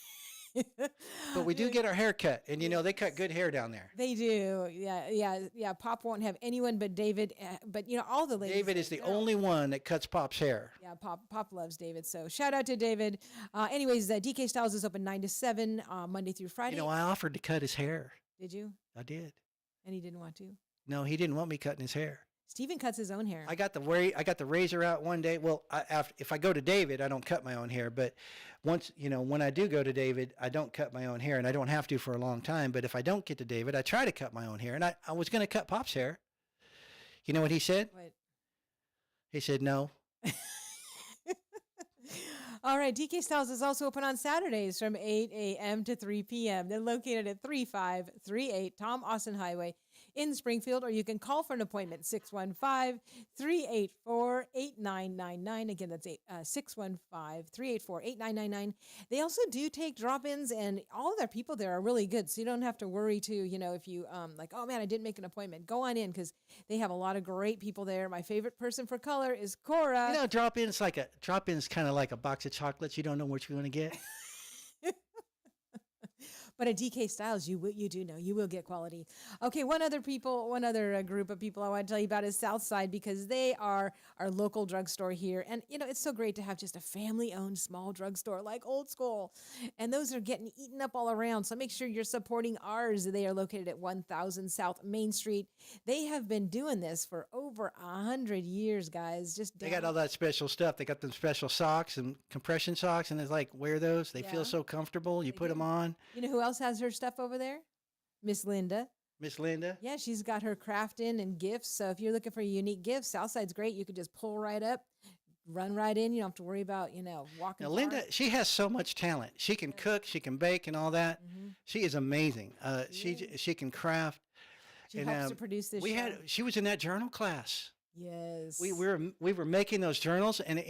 But we do get our hair cut. And, they cut good hair down there. They do. Yeah. Pop won't have anyone but David. But, all the ladies. David is the only one that cuts Pop's hair. Yeah, Pop loves David. So shout out to David. Anyways, DK Styles is open 9 to 7, Monday through Friday. I offered to cut his hair. Did you? I did. And he didn't want to? No, he didn't want me cutting his hair. Steven cuts his own hair. I got the razor out one day. Well, if I go to David, I don't cut my own hair. But once, when I do go to David, I don't cut my own hair, and I don't have to for a long time. But if I don't get to David, I try to cut my own hair. And I was going to cut Pop's hair. You know what he said? What? He said no. All right, DK Styles is also open on Saturdays from 8 a.m. to 3 p.m. They're located at 3538 Tom Austin Highway in Springfield, or you can call for an appointment, 615-384-8999. Again, that's 615-384-8999. They also do take drop-ins, and all of their people there are really good, so you don't have to worry too, if you like, oh man, I didn't make an appointment. Go on in, because they have a lot of great people there. My favorite person for color is Cora. Drop-in's kind of like a box of chocolates. You don't know what you're going to get. But at DK Styles, you do know you will get quality. Okay, one other group of people I want to tell you about is Southside, because they are our local drugstore here, and it's so great to have just a family-owned small drugstore like Old School, and those are getting eaten up all around. So make sure you're supporting ours. They are located at 1000 South Main Street. They have been doing this for over 100 years, guys. They got all that special stuff. They got them special socks and compression socks, and it's like, wear those. They feel so comfortable. You put them on. You know who else has her stuff over there? Miss Linda. Miss Linda? Yeah, she's got her crafting and gifts. So if you're looking for a unique gift, Southside's great. You could just pull right up, run right in. You don't have to worry about, walking. Now, Linda, she has so much talent. She can cook, she can bake, and all that. Mm-hmm. She is amazing. She can craft. She helps to produce this show. She was in that journal class. Yes. We were making those journals, and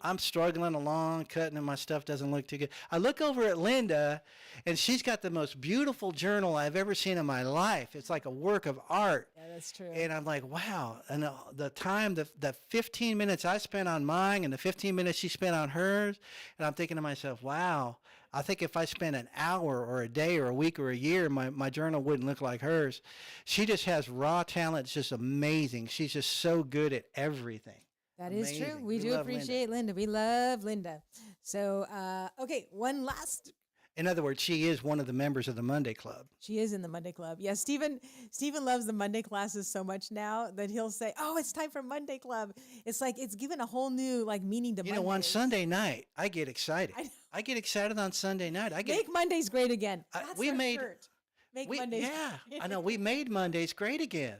I'm struggling along, cutting, and my stuff doesn't look too good. I look over at Linda, and she's got the most beautiful journal I've ever seen in my life. It's like a work of art. Yeah, that's true. And I'm like, wow. And the 15 minutes I spent on mine, and the 15 minutes she spent on hers, and I'm thinking to myself, wow. I think if I spent an hour or a day or a week or a year, my journal wouldn't look like hers. She just has raw talent. It's just amazing. She's just so good at everything. That is true. We do appreciate Linda. We love Linda. So, okay, one last. In other words, she is one of the members of the Monday Club. She is in the Monday Club. Yeah, Stephen loves the Monday classes so much now that he'll say, "Oh, it's time for Monday Club." It's like it's given a whole new meaning to Mondays. On Sunday night, I get excited. I get excited on Sunday night. Make Mondays great again. That's our shirt. Make Mondays. Yeah, I know. We made Mondays great again,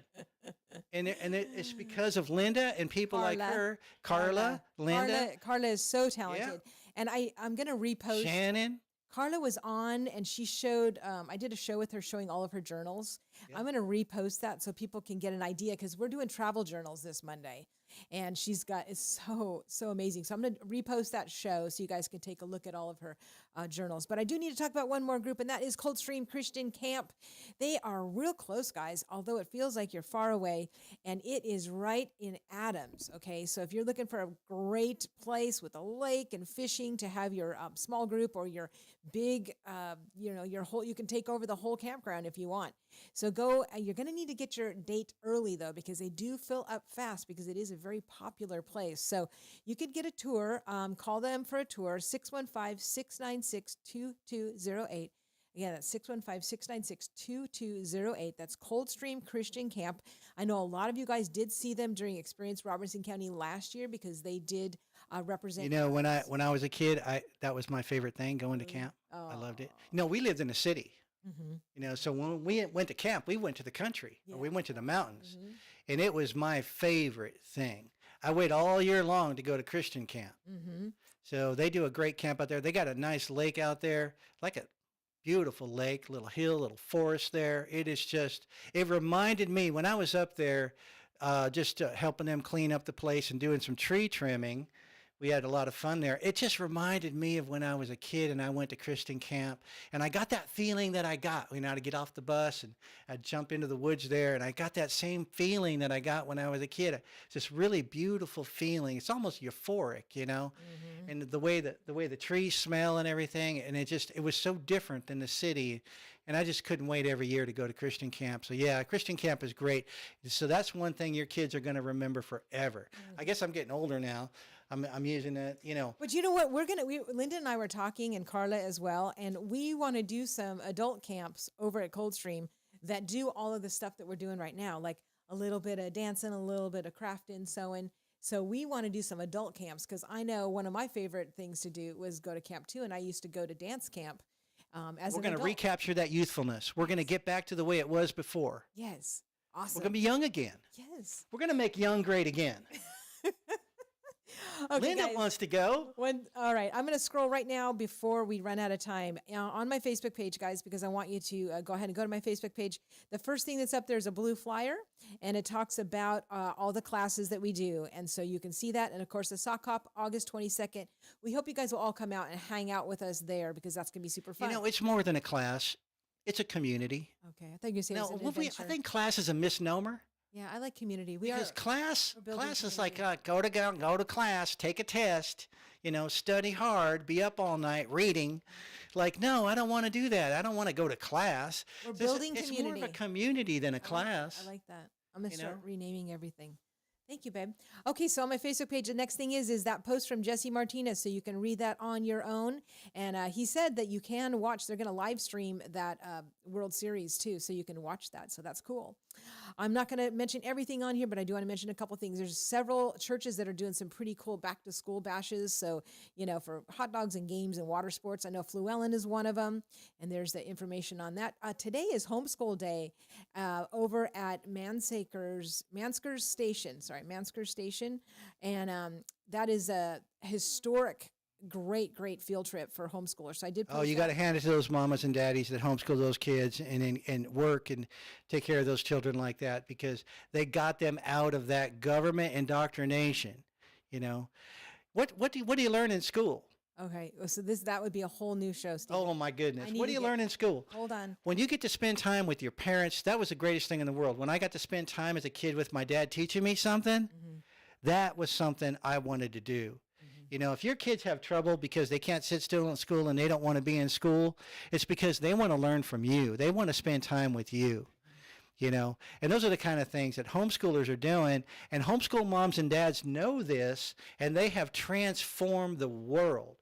and it's because of Linda and people like her, Carla, Linda. Carla is so talented, and I'm gonna repost Shannon. Carla was on, and she showed, I did a show with her showing all of her journals. Yeah. I'm going to repost that so people can get an idea, because we're doing travel journals this Monday, and it's so amazing. So I'm going to repost that show so you guys can take a look at all of her journals. But I do need to talk about one more group, and that is Coldstream Christian Camp. They are real close, guys, although it feels like you're far away, and it is right in Adams, okay? So if you're looking for a great place with a lake and fishing to have your small group or your big, you can take over the whole campground if you want. So go, you're going to need to get your date early though, because they do fill up fast, because it is a very popular place. So you could get a tour, call them for a tour, 615-696-2208. Again, that's 615-696-2208. That's Coldstream Christian Camp. I know a lot of you guys did see them during Experience Robertson County last year, because they did represent. When I was a kid, that was my favorite thing, going to camp. I loved it. We lived in the city. Mm-hmm. So when we went to camp, we went to the country, or we went to the mountains, and it was my favorite thing. I wait all year long to go to Christian camp. Mm-hmm. So they do a great camp out there. They got a nice lake out there, like a beautiful lake, little hill, little forest there. It reminded me when I was up there, just helping them clean up the place and doing some tree trimming. We had a lot of fun there. It just reminded me of when I was a kid and I went to Christian camp, and I got that feeling that I got, to get off the bus and I'd jump into the woods there, and I got that same feeling that I got when I was a kid. It's this really beautiful feeling. It's almost euphoric, and the way the trees smell and everything, and it was so different than the city. And I just couldn't wait every year to go to Christian camp. So yeah, Christian camp is great. So that's one thing your kids are going to remember forever. I guess I'm getting older now. I'm using it, But you know what? Linda and I were talking, and Carla as well, and we want to do some adult camps over at Coldstream that do all of the stuff that we're doing right now, like a little bit of dancing, a little bit of crafting, sewing. So we want to do some adult camps, because I know one of my favorite things to do was go to camp too, and I used to go to dance camp. We're going to recapture that youthfulness. We're going to get back to the way it was before. Yes. Awesome. We're going to be young again. Yes. We're going to make young great again. Okay, Linda guys. wants to go. All right, I'm going to scroll right now before we run out of time on my Facebook page, guys, because I want you to go ahead and go to my Facebook page. The first thing that's up there is a blue flyer, and it talks about all the classes that we do. And so you can see that. And of course, the Sock Hop, August 22nd. We hope you guys will all come out and hang out with us there because that's going to be super fun. You know, it's more than a class. It's a community. Okay, I think you say it was an I adventure. think class is a misnomer. Yeah, I like community. Because class building is like community. go to class, take a test, study hard, be up all night reading. Like, no, I don't want to do that. I don't want to go to class. We're building it's community. more of a community than a class. I like that. I'm going to You start know? renaming everything. Thank you, babe. Okay, so on my Facebook page, the next thing is that post from Jesse Martinez, so you can read that on your own. And he said that you can watch. They're going to live stream that World Series too, so you can watch that. So that's cool. I'm not going to mention everything on here, but I do want to mention a couple things. There's several churches that are doing some pretty cool back to school bashes. So, for hot dogs and games and water sports, I know Fluellen is one of them, and there's the information on that. Today is homeschool day over at Manskers Station. And that is a historic, great field trip for homeschoolers. So I did post Oh, you that. got to hand it to those mamas and daddies that homeschool those kids and work and take care of those children like that, because they got them out of that government indoctrination. What do you learn in school? Okay, so that would be a whole new show, Steve. Oh my goodness. I need What to do you get- learn in school? Hold on. When you get to spend time with your parents, that was the greatest thing in the world. When I got to spend time as a kid with my dad teaching me something, that was something I wanted to do. If your kids have trouble because they can't sit still in school and they don't want to be in school, it's because they want to learn from you. They want to spend time with you. And those are the kind of things that homeschoolers are doing. And homeschool moms and dads know this, and they have transformed the world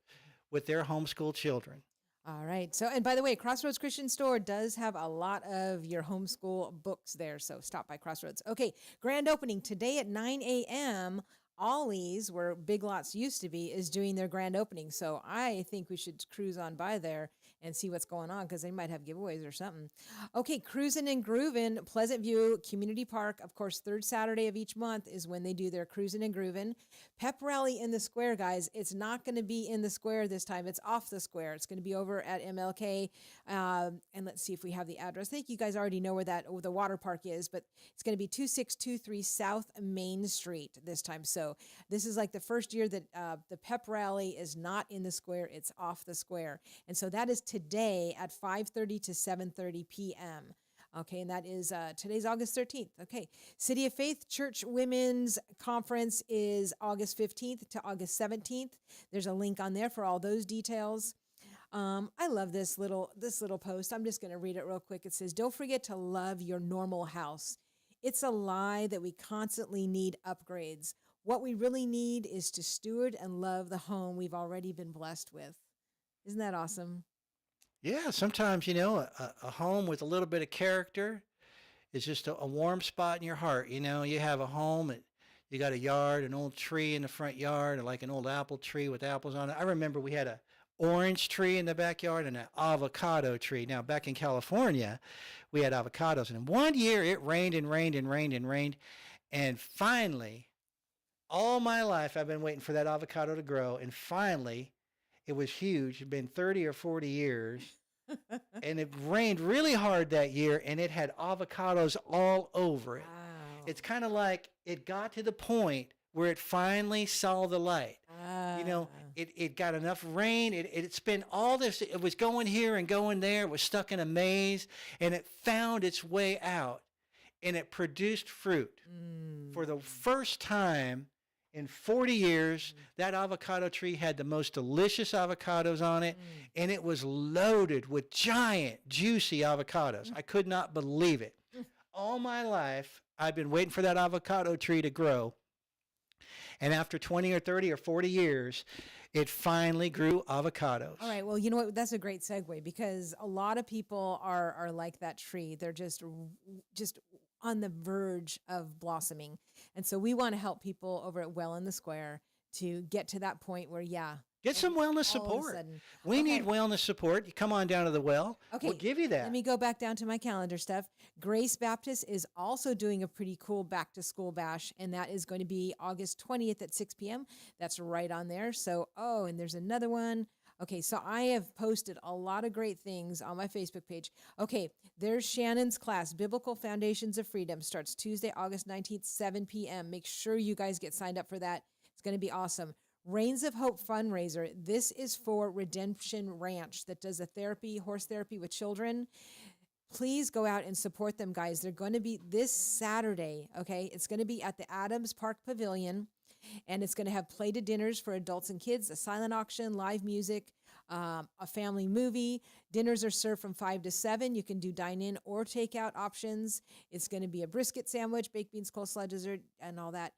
with their homeschool children. All right. So, and by the way, Crossroads Christian Store does have a lot of your homeschool books there. So stop by Crossroads. Okay. Grand opening today at 9 a.m. Ollie's, where Big Lots used to be, is doing their grand opening. So I think we should cruise on by there and see what's going on, because they might have giveaways or something. Okay, Cruising and Groovin', Pleasant View Community Park. Of course, third Saturday of each month is when they do their Cruising and Groovin'. Pep Rally in the Square, guys. It's not going to be in the square this time. It's off the square. It's going to be over at MLK. And let's see if we have the address. I think you guys already know where the water park is, but it's going to be 2623 South Main Street this time. So this is like the first year that the Pep Rally is not in the square. It's off the square. And so that is today at 5:30 to 7:30 p.m. Okay, and that is today's August 13th. Okay, City of Faith Church Women's Conference is August 15th to August 17th. There's a link on there for all those details. I love this little post. I'm just going to read it real quick. It says, "Don't forget to love your normal house. It's a lie that we constantly need upgrades. What we really need is to steward and love the home we've already been blessed with." Isn't that awesome? Yeah, sometimes, a home with a little bit of character is just a warm spot in your heart. You have a home and you got a yard, an old tree in the front yard, like an old apple tree with apples on it. I remember we had a orange tree in the backyard and an avocado tree. Now, back in California, we had avocados. And one year it rained and rained and rained and rained. And finally, all my life, I've been waiting for that avocado to grow. And finally, it was huge. It'd been 30 or 40 years. And it rained really hard that year, and it had avocados all over it. Wow. It's kind of like it got to the point where it finally saw the light. It got enough rain. It spent all this. It was going here and going there. It was stuck in a maze, and it found its way out, and it produced fruit. For the first time in 40 years, that avocado tree had the most delicious avocados on it, and it was loaded with giant, juicy avocados. I could not believe it. All my life, I've been waiting for that avocado tree to grow. And after 20 or 30 or 40 years, it finally grew avocados. All right. Well, you know what? That's a great segue, because a lot of people are like that tree. They're just on the verge of blossoming. And so we want to help people over at Well in the Square to get to that point where, Get some wellness all of a support. sudden. We need Okay. wellness support. You come on down to the well. Okay, We'll give you that. let me go back down to my calendar stuff. Grace Baptist is also doing a pretty cool back to school bash, and that is going to be August 20th at 6 p.m. That's right on there. So, oh, and there's another one. Okay, so I have posted a lot of great things on my Facebook page. Okay, there's Shannon's class, Biblical Foundations of Freedom, starts Tuesday, August 19th, 7 p.m. Make sure you guys get signed up for that. It's going to be awesome. Reigns of Hope fundraiser. This is for Redemption Ranch that does a therapy, horse therapy with children. Please go out and support them, guys. They're going to be this Saturday, okay? It's going to be at the Adams Park Pavilion, and it's going to have plated dinners for adults and kids, a silent auction, live music, a family movie. Dinners are served from 5 to 7. You can do dine-in or takeout options. It's going to be a brisket sandwich, baked beans, coleslaw, dessert, and all that.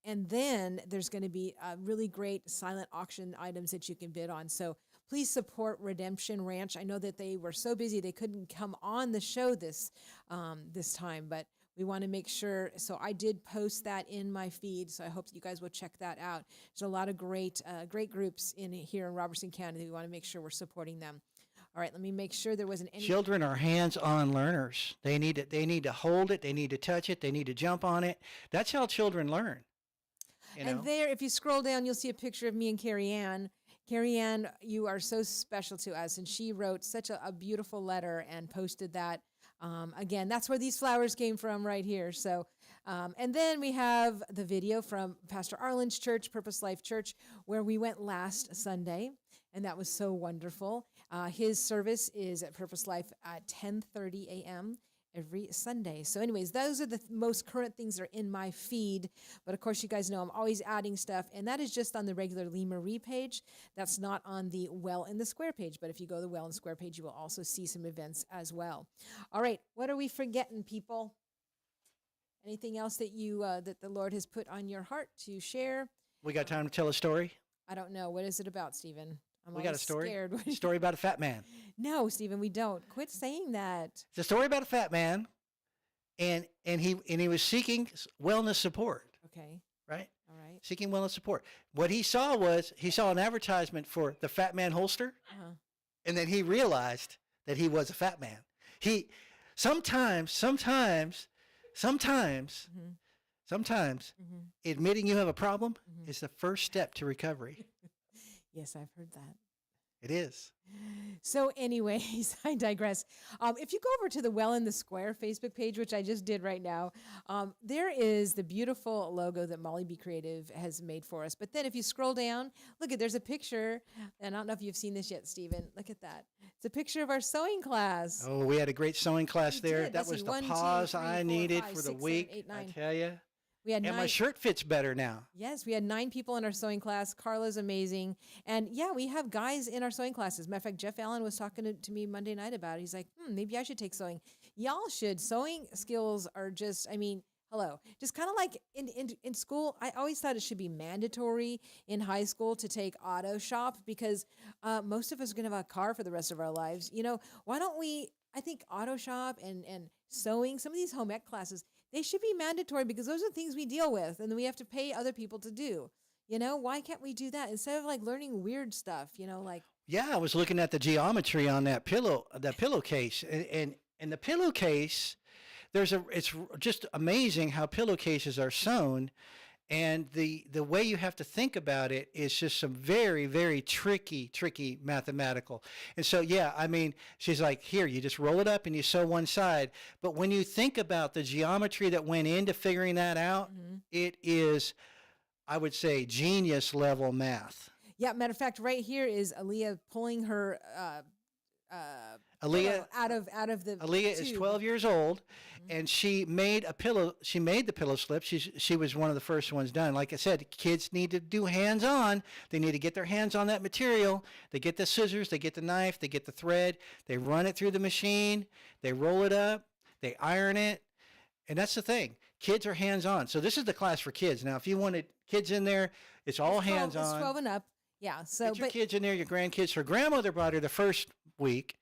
And then there's going to be really great silent auction items that you can bid on. So please support Redemption Ranch. I know that they were so busy they couldn't come on the show this time, but we want to make sure. So I did post that in my feed, so I hope that you guys will check that out. There's a lot of great groups here in Robertson County. We want to make sure we're supporting them. All right, let me make sure there wasn't any. Children are hands-on learners. They need it. They need to hold it. They need to touch it. They need to jump on it. That's how children learn. You know? And there, if you scroll down, you'll see a picture of me and Carrie Ann. Carrie Ann, you are so special to us, and she wrote such a beautiful letter and posted that. Again, that's where these flowers came from right here. So, and then we have the video from Pastor Arlen's church, Purpose Life Church, where we went last Sunday, and that was so wonderful. His service is at Purpose Life at 10:30 a.m. every Sunday. So anyways, those are the most current things that are in my feed. But of course, you guys know I'm always adding stuff, and that is just on the regular Lee Marie page. That's not on the Well in the Square page. But if you go to the Well in the Square page, you will also see some events as well. All right, what are we forgetting, people? Anything else that you that the Lord has put on your heart to share? We got time to tell a story? I don't know. What is it about, Stephen? I'm We got a always story? scared. A story about a fat man. No, Stephen, we don't. Quit saying that. It's a story about a fat man, and he was seeking wellness support, Okay. right? All right. Seeking wellness support. What he saw was an advertisement for the Fat Man holster, Uh-huh. and then he realized that he was a fat man. He sometimes Mhm. Mhm. admitting you have a problem is the first step to recovery. Yes, I've heard that. It is. So, anyways, I digress. If you go over to the Well in the Square Facebook page, which I just did right now, there is the beautiful logo that Molly B. Creative has made for us. But then if you scroll down, look there's a picture, and I don't know if you've seen this yet, Stephen. Look at that. It's a picture of our sewing class. Oh, we had a great sewing class We there. did. That Let's was see, the 1, 2, pause 3, I 4, needed 5, for the 6, 7, week. 8, 9. I tell you. We had And 9. my shirt fits better now. Yes, we had 9 people in our sewing class. Carla's amazing. And yeah, we have guys in our sewing classes. Matter of fact, Jeff Allen was talking to me Monday night about it. He's like, maybe I should take sewing. Y'all should. Sewing skills are just, hello. Just kind of like in school, I always thought it should be mandatory in high school to take auto shop because most of us are going to have a car for the rest of our lives. Why don't I think auto shop and sewing, some of these home ec classes, they should be mandatory because those are things we deal with and then we have to pay other people to do. Why can't we do that instead of like learning weird stuff, like. Yeah, I was looking at the geometry on that pillowcase, and the pillowcase, it's just amazing how pillowcases are sewn, and the way you have to think about it is just some very, very tricky mathematical. And so, yeah, she's like, here, you just roll it up and you sew one side. But when you think about the geometry that went into figuring that out, it is, I would say, genius level math. Yeah, matter of fact, right here is Aaliyah pulling her Aaliyah out of the Aaliyah is tube. 12 years old, and she made a pillow. She made the pillow slip. She was one of the first ones done. Like I said, kids need to do hands-on. They need to get their hands on that material. They get the scissors, they get the knife, they get the thread, they run it through the machine, they roll it up, they iron it, and that's the thing. Kids are hands-on. So this is the class for kids. Now, if you wanted kids in there, it's all It's 12 hands-on. It's 12 and up. Yeah. So, Get your but kids in there, your grandkids. Her grandmother brought her the first week,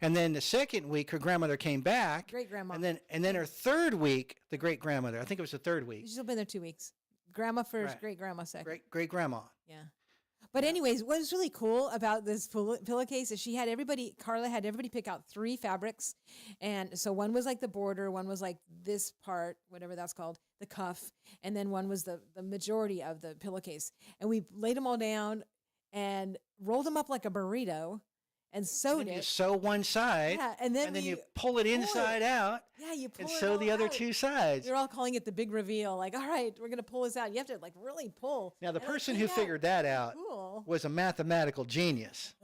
and then the second week, her grandmother came back. great grandma. And then her third week, the great grandmother. I think it was the third week. She's still been there 2 weeks. Grandma first, Right. great grandma second. Great grandma. Yeah. But anyways, what was really cool about this pillowcase is Carla had everybody pick out 3 fabrics. And so one was like the border, one was like this part, whatever that's called, the cuff, and then one was the majority of the pillowcase. And we laid them all down and rolled them up like a burrito and sewed You it. sew one side, Yeah, and then you pull it inside out Yeah, you pull and it sew all the other out. 2 sides. They're all calling it the big reveal. Like, all right, we're gonna pull this out. You have to like really pull. Now, the And it person came who out figured that out cool. was a mathematical genius.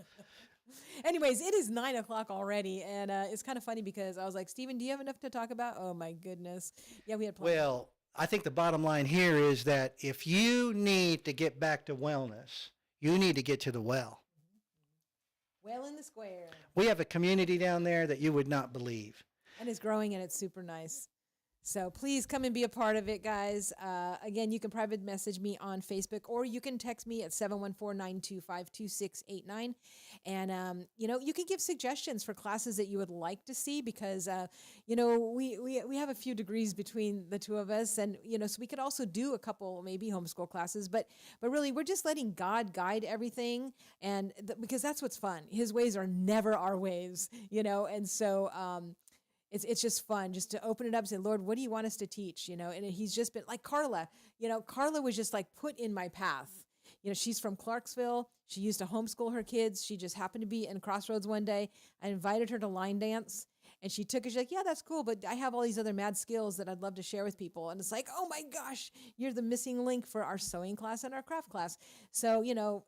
Anyways, it is 9:00 already, and it's kind of funny because I was like, Steven, do you have enough to talk about? Oh my goodness, yeah, we had plenty. Well, I think the bottom line here is that if you need to get back to wellness, you need to get to the well. Well in the square, We have a community down there that you would not believe. and it's growing, and it's super nice. So please come and be a part of it, guys. Again, you can private message me on Facebook, or you can text me at 714-925-2689. And, you can give suggestions for classes that you would like to see because, we have a few degrees between the two of us. And, so we could also do a couple maybe homeschool classes. But really, we're just letting God guide everything. And because that's what's fun. His ways are never our ways, And so, it's just fun just to open it up and say, Lord, what do you want us to teach? And he's just been like Carla. Carla was just like put in my path. She's from Clarksville. She used to homeschool her kids. She just happened to be in Crossroads one day. I invited her to line dance. And she took it. She's like, yeah, that's cool. But I have all these other mad skills that I'd love to share with people. And it's like, oh my gosh, you're the missing link for our sewing class and our craft class. So,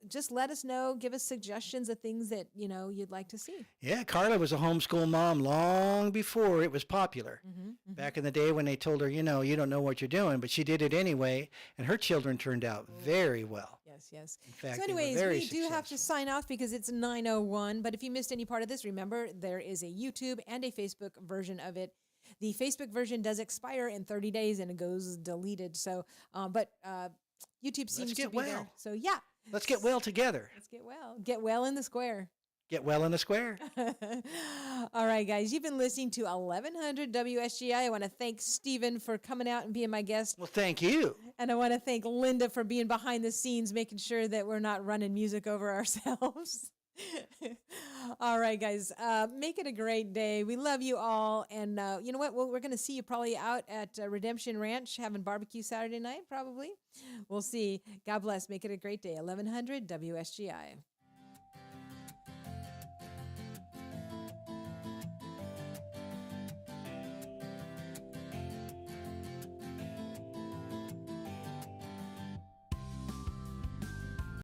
just let us know. Give us suggestions of things that, you'd like to see. Yeah, Carla was a homeschool mom long before it was popular. Back in the day when they told her, you don't know what you're doing, but she did it anyway. And her children turned out very well. Yes. In fact, So they were anyways, very we do have to successful. sign off because it's 9:01. But if you missed any part of this, remember there is a YouTube and a Facebook version of it. The Facebook version does expire in 30 days and it goes deleted. So, but YouTube seems to get be there. well. So yeah, Let's get well together. let's get well. Get well in the square. Get well in the square. All right, guys, you've been listening to 1100 WSGI. I want to thank Steven for coming out and being my guest. Well, thank you. And I want to thank Linda for being behind the scenes, making sure that we're not running music over ourselves. All right, guys, make it a great day. We love you all. And you know what? Well, we're going to see you probably out at Redemption Ranch having barbecue Saturday night, probably. We'll see. God bless. Make it a great day. 1100 WSGI.